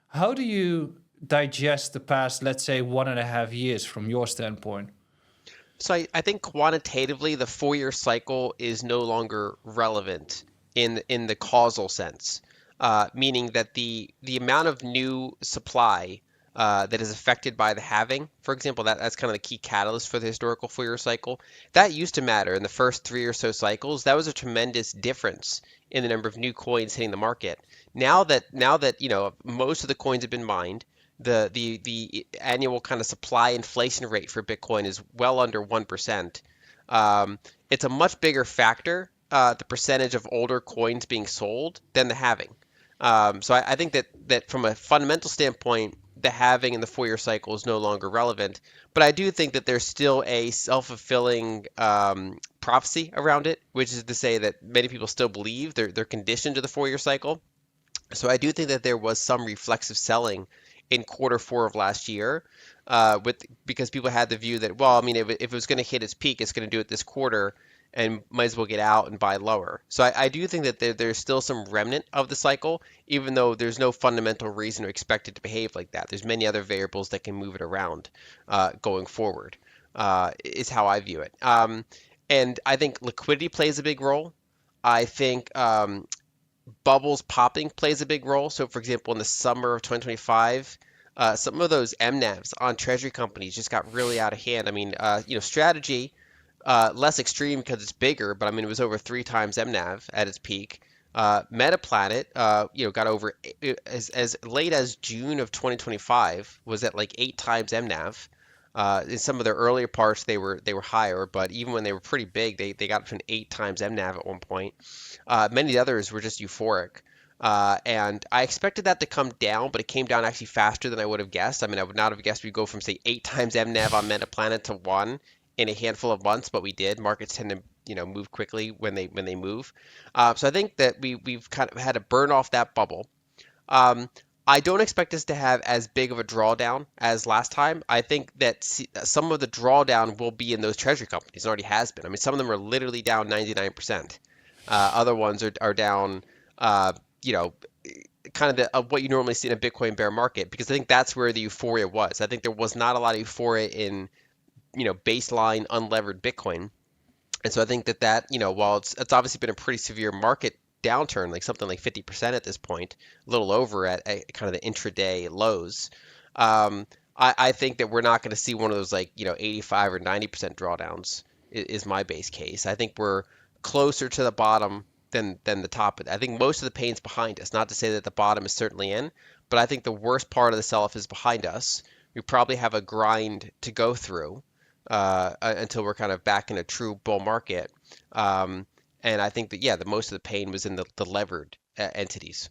How do you digest the past, let's say, 1.5 years from your standpoint? So I think quantitatively, the 4-year cycle is no longer relevant in the causal sense, meaning that the amount of new supply that is affected by the halving, for example, that's kind of the key catalyst for the historical 4-year cycle. That used to matter in the first three or so cycles. That was a tremendous difference in the number of new coins hitting the market. Now that most of the coins have been mined, the annual kind of supply inflation rate for Bitcoin is well under 1%. It's a much bigger factor, the percentage of older coins being sold than the halving. So I think that from a fundamental standpoint, the halving and the 4-year cycle is no longer relevant. But I do think that there's still a self-fulfilling prophecy around it, which is to say that many people still believe they're conditioned to the 4-year cycle. So I do think that there was some reflexive selling in quarter 4 of last year, with because people had the view that, well, I mean, if it was going to hit its peak, it's going to do it this quarter, and might as well get out and buy lower. So I do think that there's still some remnant of the cycle, even though there's no fundamental reason to expect it to behave like that. There's many other variables that can move it around going forward, is how I view it. And I think liquidity plays a big role. I think bubbles popping plays a big role. So, for example, in the summer of 2025, some of those MNAVs on Treasury companies just got really out of hand. I mean, Strategy, less extreme because it's bigger, but I mean, it was over 3 times MNAV at its peak. Metaplanet, got over as late as June of 2025 was at like 8 times MNAV. In some of their earlier parts, they were higher, but even when they were pretty big, they got to an 8 times MNAV at one point. Many others were just euphoric. And I expected that to come down, but it came down actually faster than I would have guessed. I mean, I would not have guessed we'd go from, say, 8 times MNAV on Metaplanet to one in a handful of months, but we did. Markets tend to, move quickly when they move. So I think that we've kind of had to burn off that bubble. Um, I don't expect us to have as big of a drawdown as last time. I think that some of the drawdown will be in those treasury companies. It already has been. I mean, some of them are literally down 99%. Other ones are down, uh, you know, kind of of what you normally see in a Bitcoin bear market, because I think that's where the euphoria was. I think there was not a lot of euphoria in, baseline unlevered Bitcoin. And so I think that, while it's obviously been a pretty severe market downturn, like something like 50% at this point, a little over at kind of the intraday lows, I think that we're not going to see one of those, like, 85 or 90% drawdowns is my base case. I think we're closer to the bottom than the top. I think most of the pain's behind us. Not to say that the bottom is certainly in, but I think the worst part of the sell-off is behind us. We probably have a grind to go through until we're kind of back in a true bull market. And I think that, yeah, the most of the pain was in the levered entities.